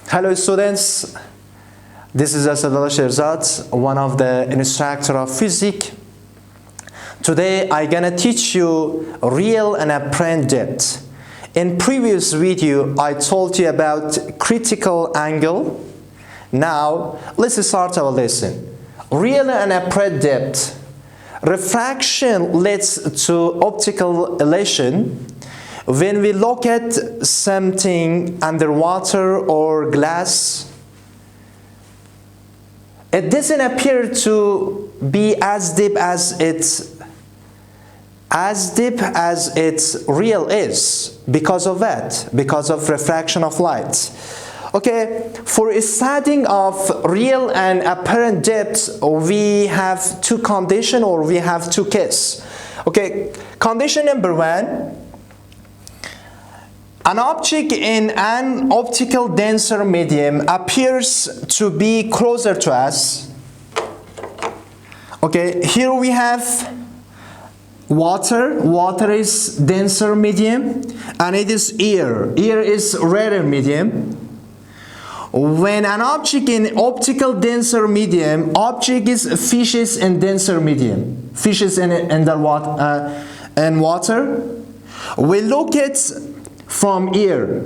Hello students, this is Asad, one of the instructor of physics. Today I'm gonna teach you real and apparent depth. In previous video I told you about critical angle. Now let's start our lesson. Real and apparent depth. Refraction leads to optical illusion. When we look at something underwater or glass, it doesn't appear to be as deep as its real is. Because of that, because of refraction of light. Okay, for studying of real and apparent depth, we have two conditions or we have two cases. Okay, condition number one. An object in an optical denser medium appears to be closer to us. Okay, here we have water. Water is denser medium and it is air. Air is rarer medium. When an object in optical denser medium, object is fishes in denser medium. Fishes in water. We look at from air,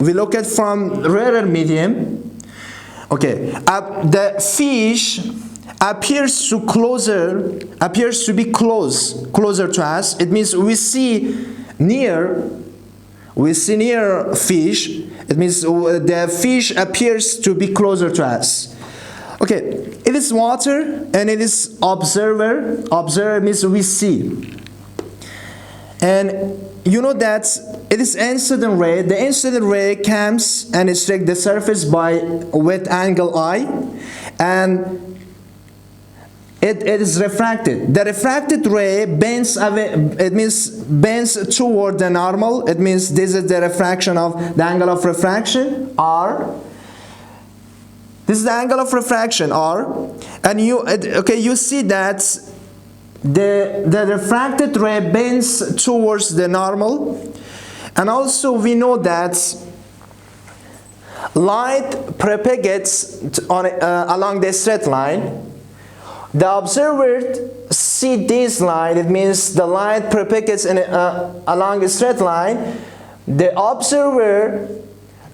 we look at from rarer medium. Okay, the fish appears to be closer to us. It means we see near fish. It means the fish appears to be closer to us. Okay, it is water and it is observer. Observer means we see. And you know that it is incident ray. The incident ray comes and strikes the surface by wet angle I, and it is refracted. The refracted ray bends away. It means bends toward the normal. It means this is the refraction of the angle of refraction R. This is the angle of refraction R, and you see that the refracted ray bends towards the normal. And also we know that light propagates along the straight line. The observer see this line. It means the light propagates along a straight line. The observer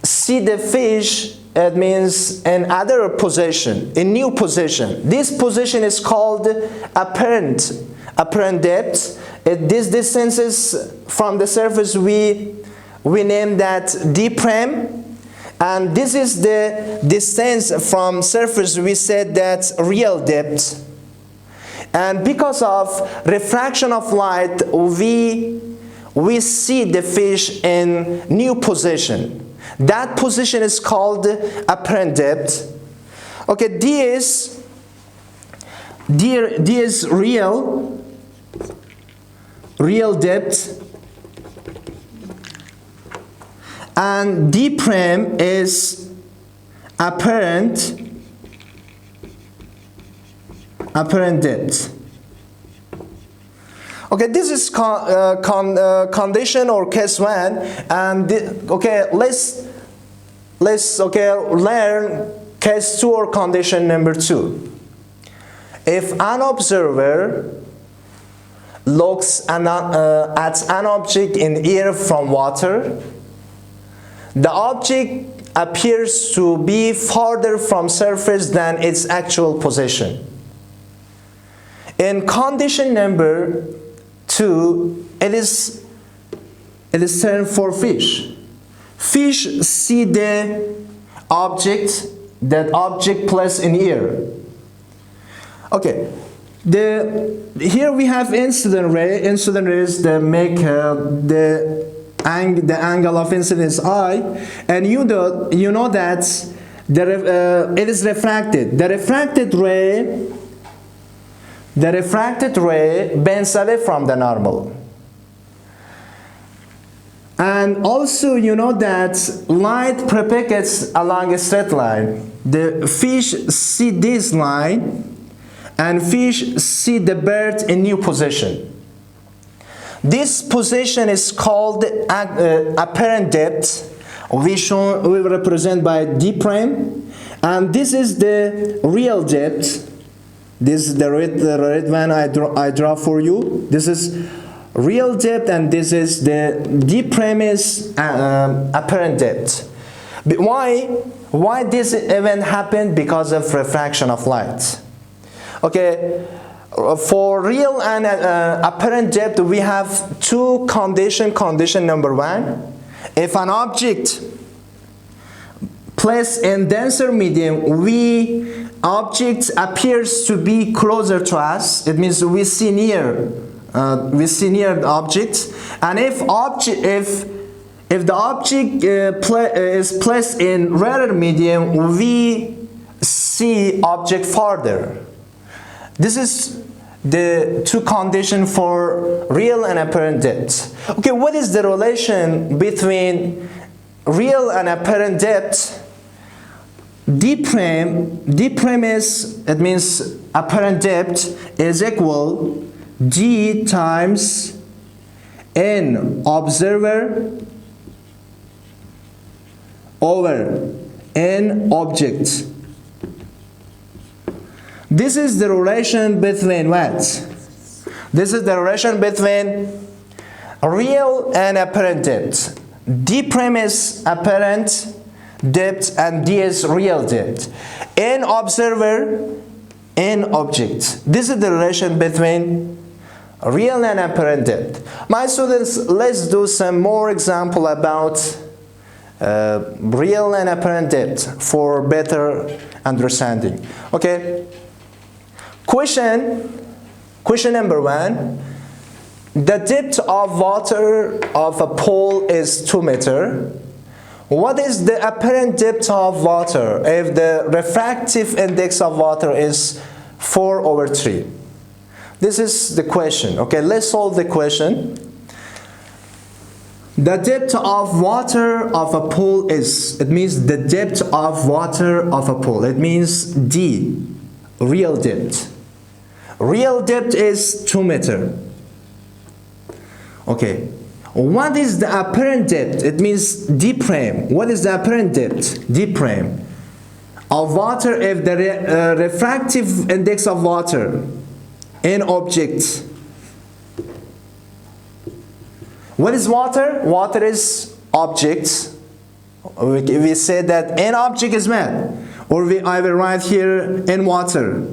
see the fish. It means in other position, in new position. This position is called apparent depth. This distances from the surface we name that d prime, and this is the distance from surface we said that's real depth. And because of refraction of light, we see the fish in new position. That position is called apparent depth. Okay, D is real depth, and D prime is apparent depth. Okay, this is condition or case one, and let's learn case two or condition number two. If an observer looks at an object in air from water, the object appears to be farther from surface than its actual position. In condition number two, it is termed for fish. Fish see the object, that object placed in air. Okay, here we have incident ray. Incident rays that make the angle of incidence I, and you know that it is refracted. The refracted ray bends away from the normal. And also you know that light propagates along a straight line. The fish see this line, and fish see the bird in new position. This position is called apparent depth, we represent by d prime, and this is the real depth. This is the red one I draw for you. This is real depth, and this is the d prime is apparent depth. But why this event happened? Because of refraction of light. Okay, for real and apparent depth we have two conditions. Condition number one, if an object placed in denser medium, object appears to be closer to us, it means we see near the object, and if the object is placed in rarer medium, we see object farther. This is the two conditions for real and apparent depth. Okay, what is the relation between real and apparent depth? D prime is, it means apparent depth is equal d times n observer over n object. This is the relation between what? This is the relation between real and apparent depth. D prime is apparent depth and d is real depth. N observer, n object. This is the relation between real and apparent depth. My students, let's do some more example about real and apparent depth for better understanding. Okay. Question number one. The depth of water of a pool is 2 meters. What is the apparent depth of water if the refractive index of water is 4/3? This is the question. Okay, let's solve the question. The depth of water of a pool is, it means the depth of water of a pool. It means D, real depth. Real depth is 2 meters. Okay. What is the apparent depth? It means d prime. What is the apparent depth? D prime of water if the refractive index of water in object. What is water? Water is objects. We say that an object is man, or I will write here in water.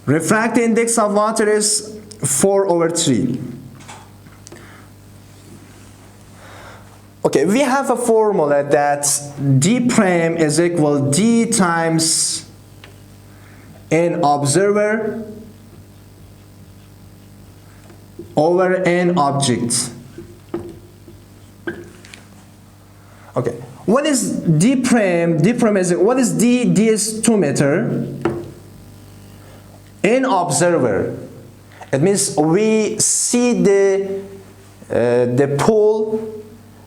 Refractive index of water is 4/3. Okay, we have a formula that d prime is equal d times n observer over n object. Okay, what is d prime? D prime is, what is d? D is 2 meters. N observer, it means we see the pool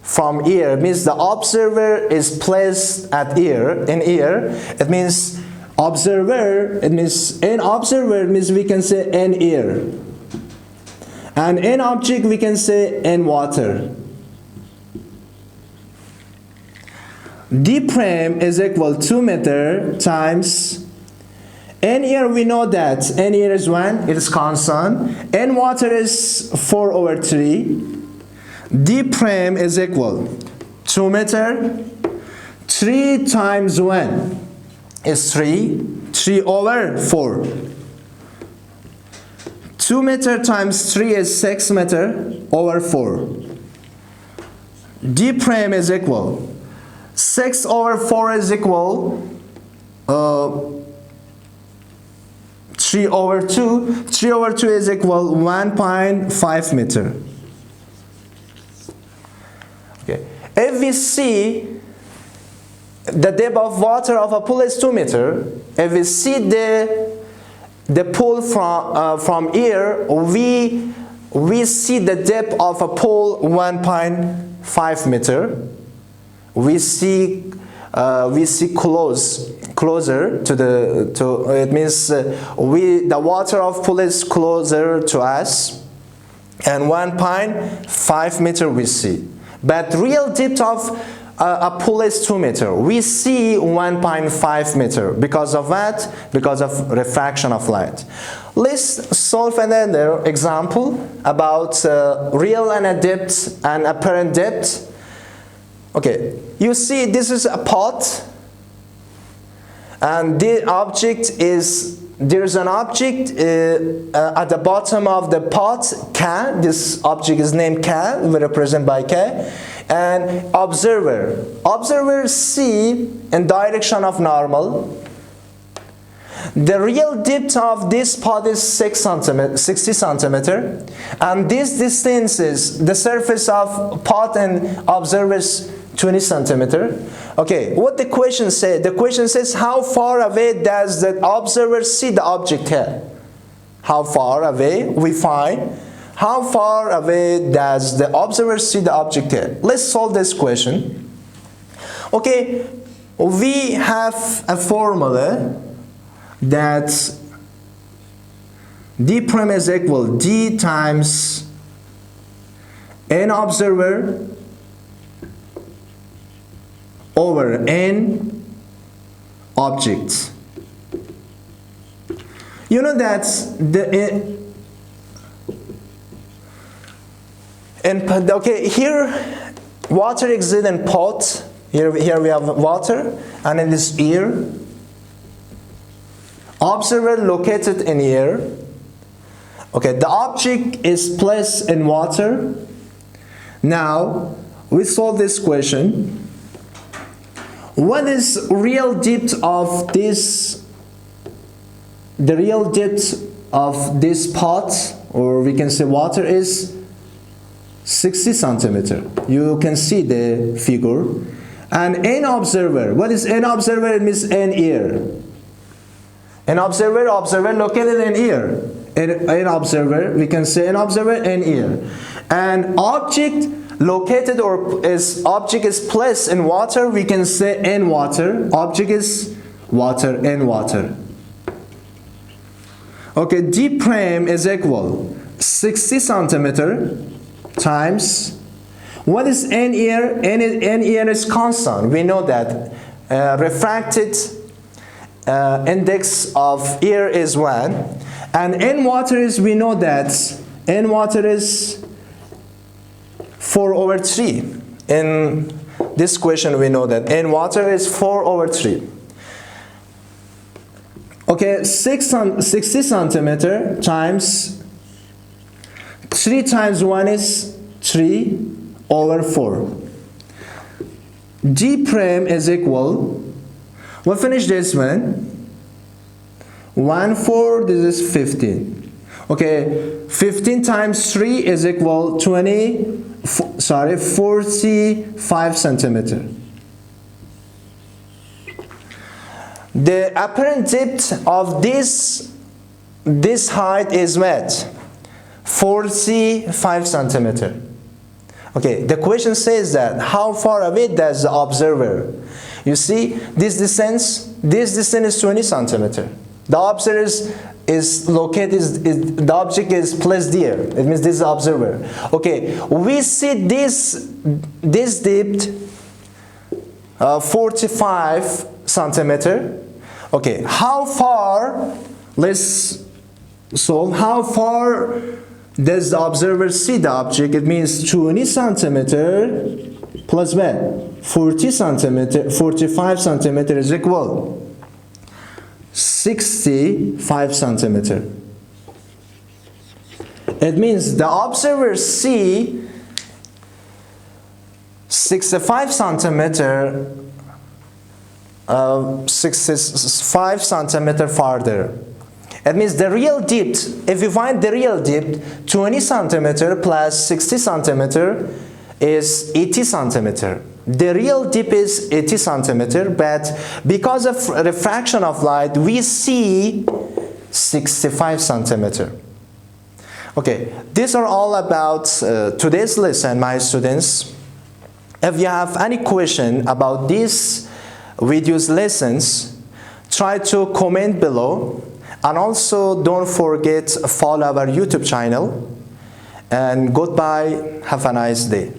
from here. It means the observer is placed at here, in here. It means observer, it means an observer means we can say n here. And an object we can say n water. D prime is equal 2 meters times n here. We know that n here is 1, it is constant. N water is 4/3. D prime is equal 2 meters. 3 times 1 is 3/4. 2 meters times 3 is 6 meters/4. D prime is equal 6/4 is equal 3/2. 3/2 is equal 1.5 meters. Okay. If we see the depth of water of a pool is 2 meters, if we see the pool from here, we see the depth of a pool 1.5 meters. We see closer to it means the water of pool is closer to us, and 1.5 meters we see. but real depth of a pool is 2 meters. We see 1.5 meters. Because of what? Because of refraction of light. Let's solve another example about real and a depth and apparent depth. Okay, you see this is a pot, and the object is, there's an object at the bottom of the pot, K. This object is named K, we represent by K. And observer. Observer see in direction of normal. The real depth of this pot is 60 centimeter, and this distance is the surface of pot and observer's 20 centimeter. Okay, what the question says? The question says how far away does the observer see the object here? How far away we find? How far away does the observer see the object here? Let's solve this question. Okay, we have a formula that d prime is equal d times n observer over n objects. You know that okay, here water exists in pot. Here we have water, and in this ear. Observer located in here. Okay, the object is placed in water. Now we solve this question. What is real depth of this? The real depth of this pot, or we can say water, is 60 centimeter. You can see the figure. And n observer. What is n observer? It means n ear. An observer located in ear. An observer, we can say an observer, an ear. An object located, or object is placed in water, we can say in water. Object is water, in water. Okay, d prime is equal 60 centimeter times, what is n ear? N ear is constant. We know that refracted index of ear is 1, and n water is, we know that n water is 4/3. In this question we know that n water is 4/3. Okay, 60 centimeter times 3 times 1 is 3/4. D prime is equal, we'll finish this one. 1/4, this is 15. Okay, 15 times 3 is equal 45 centimeter. The apparent depth of this height is what? 45 centimeter. Okay, the question says that how far away does the observer? You see, this distance is 20 centimeter. The observer is located, the object is placed here. It means this is the observer. Okay, we see this depth 45 centimeter. Okay, how far, let's solve, how far does the observer see the object? It means 20 centimeter plus what? 40 centimeter, 45 centimeter is equal 65 centimeter. It means the observer see 65 centimeter 65 centimeter farther. It means the real depth, if you find the real depth, 20 centimeter plus 60 centimeter is 80 centimeter. The real depth is 80 centimeter, but because of refraction of light, we see 65 centimeter. Okay, these are all about today's lesson, my students. If you have any question about these videos lessons, try to comment below, and also don't forget to follow our YouTube channel. And goodbye, have a nice day.